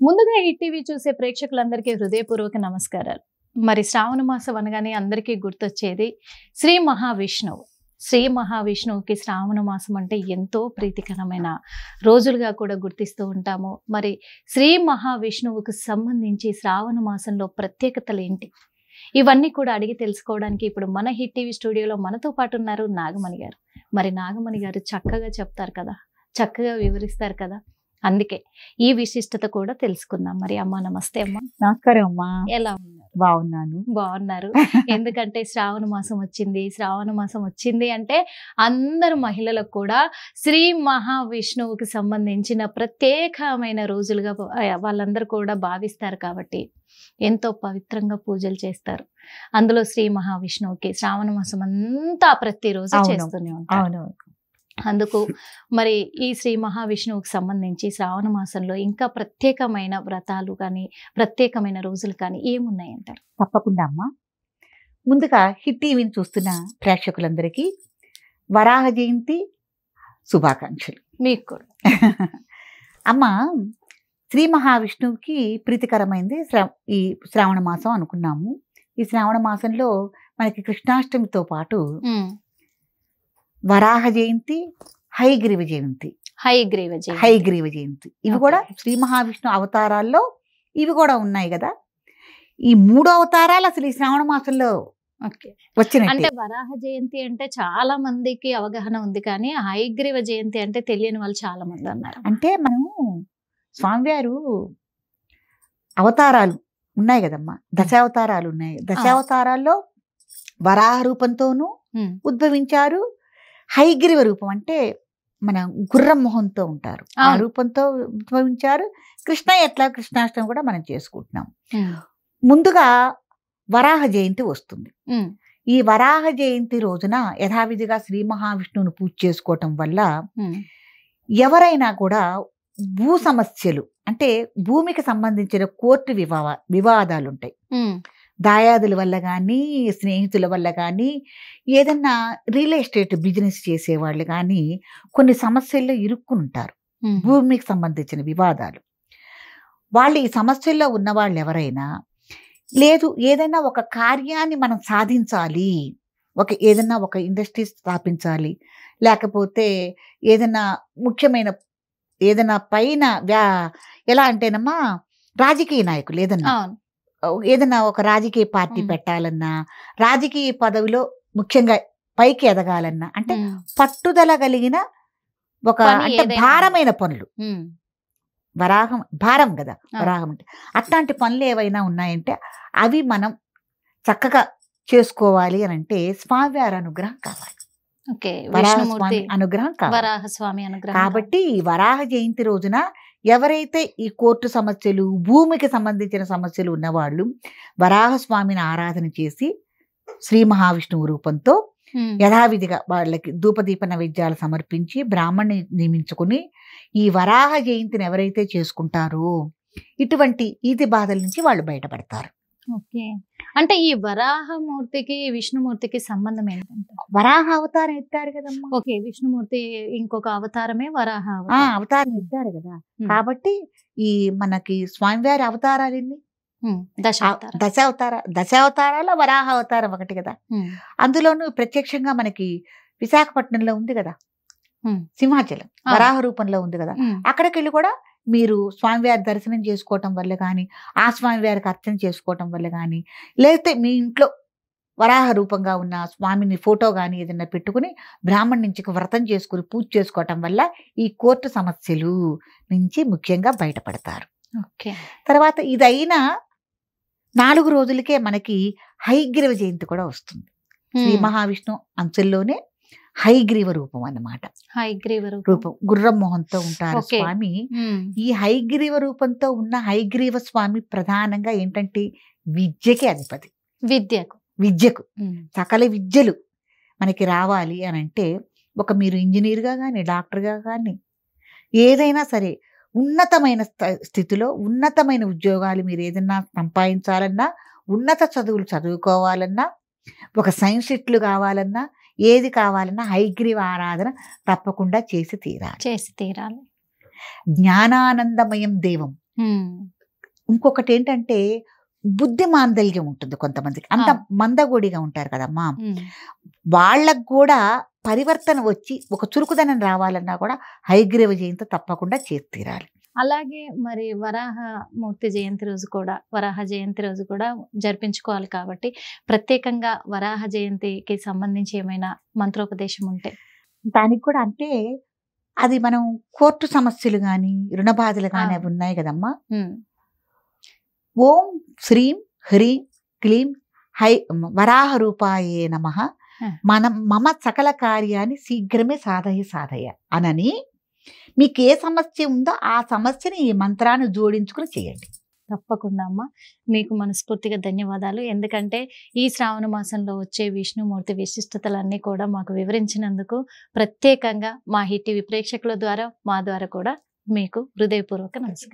ముందుగా ఈ టీవీ చూసే ప్రేక్షకులందరికీ హృదయపూర్వక నమస్కారాలు. మరి శ్రావణ మాసం అనగానే అందరికీ గుర్తొచ్చేది శ్రీ మహావిష్ణువు. శ్రీ మహావిష్ణువుకి శ్రావణ మాసం అంటే ఎంతో ప్రీతికరమైన రోజులుగా కూడా గుర్తిస్తూ ఉంటాము. మరి శ్రీ మహావిష్ణువుకు సంబంధించి శ్రావణ మాసంలో ప్రత్యేకతలు ఏంటి? ఇవన్నీ కూడా అడిగి తెలుసుకోవడానికి ఇప్పుడు మన హిట్ టీవీ స్టూడియోలో మనతో పాటు ఉన్నారు నాగమణి గారు. మరి నాగమణి గారు చక్కగా చెప్తారు కదా, చక్కగా వివరిస్తారు కదా, అందుకే ఈ విశిష్టత కూడా తెలుసుకుందాం. మరి అమ్మ నమస్తే. అమ్మ నమస్కారం అమ్మా. ఎలా ఉన్నారు? బాగున్నాను. బాగున్నారు. ఎందుకంటే శ్రావణ మాసం వచ్చింది. శ్రావణ మాసం వచ్చింది అంటే అందరు మహిళలకు కూడా శ్రీ మహావిష్ణువుకి సంబంధించిన ప్రత్యేకమైన రోజులుగా వాళ్ళందరూ కూడా భావిస్తారు కాబట్టి ఎంతో పవిత్రంగా పూజలు చేస్తారు. అందులో శ్రీ మహావిష్ణువుకి శ్రావణ మాసం అంతా ప్రతిరోజు చేస్తూనే ఉంటారు. అందుకు మరి ఈ శ్రీ మహావిష్ణువుకి సంబంధించి శ్రావణ మాసంలో ఇంకా ప్రత్యేకమైన వ్రతాలు కానీ ప్రత్యేకమైన రోజులు కానీ ఏమున్నాయంటారు? తప్పకుండా అమ్మా. ముందుగా హిట్ టీవీని చూస్తున్న ప్రేక్షకులందరికీ వరాహ జయంతి శుభాకాంక్షలు. మీకు కూడా. అమ్మా, శ్రీ మహావిష్ణువుకి ప్రీతికరమైంది ఈ శ్రావణ మాసం అనుకున్నాము. ఈ శ్రావణ మాసంలో మనకి కృష్ణాష్టమితో పాటు వరాహ జయంతి, హయగ్రీవ జయంతి ఇవి కూడా శ్రీ మహావిష్ణు అవతారాల్లో ఇవి కూడా ఉన్నాయి కదా. ఈ 3 అవతారాలు అసలు ఈ శ్రావణ మాసంలో వచ్చినాయి. అంటే వరాహ జయంతి అంటే చాలా మందికి అవగాహన ఉంది, కానీ హయగ్రీవ జయంతి అంటే తెలియని వాళ్ళు చాలా మంది అన్నారు. అంటే మనము స్వామివారు అవతారాలు ఉన్నాయి కదమ్మా, దశావతారాలు ఉన్నాయి. దశావతారాల్లో వరాహ రూపంతోనూ ఉద్భవించారు. హయగ్రీవ రూపం అంటే మన గుర్రం మొహంతో ఉంటారు, ఆ రూపంతో ఉద్భవించారు. కృష్ణాష్టమి కూడా మనం చేసుకుంటున్నాం. ముందుగా వరాహ జయంతి వస్తుంది. ఈ వరాహ జయంతి రోజున యథావిధిగా శ్రీ మహావిష్ణువుని పూజ చేసుకోవటం వల్ల ఎవరైనా కూడా భూ సమస్యలు అంటే భూమికి సంబంధించిన కోర్టు వివాదాలు ఉంటాయి. దాయాదుల వల్ల కానీ, స్నేహితుల వల్ల కానీ, ఏదన్నా రియల్ ఎస్టేట్ బిజినెస్ చేసేవాళ్ళు కానీ కొన్ని సమస్యల్లో ఇరుక్కుని ఉంటారు. భూమికి సంబంధించిన వివాదాలు. వాళ్ళు ఈ సమస్యల్లో ఉన్న వాళ్ళు ఎవరైనా, లేదు ఏదైనా ఒక కార్యాన్ని మనం సాధించాలి, ఏదైనా ఒక ఇండస్ట్రీ స్థాపించాలి, లేకపోతే ఏదైనా ముఖ్యమైన ఏదైనా పైన ఎలా అంటేనమ్మా రాజకీయ నాయకులు ఏదైనా ఒక రాజకీయ పార్టీ పెట్టాలన్నా, రాజకీయ పదవిలో ముఖ్యంగా పైకి ఎదగాలన్నా, అంటే పట్టుదల కలిగిన ఒక అంటే భారమైన పనులు, భారం కదా వరాహం అంటే, అట్లాంటి పనులు ఏవైనా ఉన్నాయంటే అవి మనం చక్కగా చేసుకోవాలి అని అంటే స్వామివారి అనుగ్రహం కావాలి. అనుగ్రహం కావాలి. కాబట్టి ఈ వరాహ జయంతి రోజున ఎవరైతే ఈ కోర్టు సమస్యలు, భూమికి సంబంధించిన సమస్యలు ఉన్నవాళ్ళు వరాహస్వామిని ఆరాధన చేసి శ్రీ మహావిష్ణువు రూపంతో యథావిధిగా వాళ్ళకి ధూపదీప నైవేద్యాలు సమర్పించి బ్రాహ్మణ్ణి నియమించుకుని ఈ వరాహ జయంతిని ఎవరైతే చేసుకుంటారో ఇటువంటి ఈతి బాధల నుంచి వాళ్ళు బయటపడతారు. ఓకే. అంటే ఈ వరాహమూర్తికి విష్ణుమూర్తికి సంబంధం ఏంటంటే, వరాహ అవతారం ఎత్తారు కదమ్మా. ఓకే, విష్ణుమూర్తి ఇంకొక అవతారమే వరాహ అవతారం ఎత్తారు కదా. కాబట్టి ఈ మనకి స్వామివారి అవతారాలు ఎన్ని? దశావతారాల వరాహ అవతారం ఒకటి కదా. అందులోనూ ప్రత్యక్షంగా మనకి విశాఖపట్నంలో ఉంది కదా సింహాచలం, వరాహ రూపంలో ఉంది కదా. అక్కడికి వెళ్ళి కూడా మీరు స్వామివారి దర్శనం చేసుకోవటం వల్ల కానీ, ఆ స్వామివారికి అర్చన చేసుకోవటం వల్ల కానీ, లేకపోతే మీ ఇంట్లో వరాహ రూపంగా ఉన్న స్వామిని ఫోటో కానీ ఏదైనా పెట్టుకుని బ్రాహ్మణ్ నుంచి వ్రతం చేసుకుని పూజ చేసుకోవటం వల్ల ఈ కోర్టు సమస్యలు నుంచి ముఖ్యంగా బయటపడతారు. తర్వాత ఇదైనా 4 రోజులకే మనకి హయగ్రీవ జయంతి కూడా వస్తుంది. శ్రీ మహావిష్ణు అంశంలోనే హయగ్రీవ రూపం అన్నమాట. హయగ్రీవ రూపం గుర్రం మొహంతో ఉంటారు స్వామి. ఈ హయగ్రీవ రూపంతో ఉన్న హయగ్రీవ స్వామి ప్రధానంగా ఏంటంటే విద్యకి అధిపతి. విద్యకు సకల విద్యలు మనకి రావాలి అని అంటే, మీరు ఇంజనీర్గా కానీ, డాక్టర్గా కానీ, ఏదైనా సరే ఉన్నతమైన స్థితిలో ఉన్నతమైన ఉద్యోగాలు మీరు ఏదైనా సంపాదించాలన్నా, ఉన్నత చదువులు చదువుకోవాలన్నా, ఒక సైన్సిస్టులు కావాలన్నా, ఏది కావాలన్నా హయగ్రీవ ఆరాధన తప్పకుండా చేసి తీరాలి. చేసి తీరాలి. జ్ఞానానందమయం దేవం ఇంకొకటి ఏంటంటే బుద్ధి మాందల్యం ఉంటుంది కొంతమందికి, అంత మందగోడిగా ఉంటారు కదమ్మా, వాళ్ళకు కూడా పరివర్తన వచ్చి ఒక చురుకుదనం రావాలన్నా కూడా హయగ్రీవ జయంతి తప్పకుండా చేసి తీరాలి. అలాగే మరి వరాహమూర్తి జయంతి రోజు కూడా, వరాహ జయంతి రోజు కూడా జరిపించుకోవాలి కాబట్టి ప్రత్యేకంగా వరాహ జయంతికి సంబంధించి ఏమైనా మంత్రోపదేశం ఉంటే దానికి కూడా అంటే అది మనం కోర్టు సమస్యలు కానీ రుణ బాధలు కానీ అవి ఉన్నాయి కదమ్మా. ఓం శ్రీం హ్రీం క్లీం వరాహ రూపాయే నమః మమ సకల కార్యాన్ని శీఘ్రమే సాధయ అనని, మీకు ఏ సమస్య ఉందో ఆ సమస్యని ఈ మంత్రాన్ని జోడించుకుని చేయండి. తప్పకుండా అమ్మ, మీకు మనస్ఫూర్తిగా ధన్యవాదాలు. ఎందుకంటే ఈ శ్రావణ మాసంలో వచ్చే విష్ణుమూర్తి విశిష్టతలన్నీ కూడా మాకు వివరించినందుకు ప్రత్యేకంగా మా హిట్ టీవీ ప్రేక్షకుల ద్వారా, మా ద్వారా కూడా మీకు హృదయపూర్వక నమస్కారం.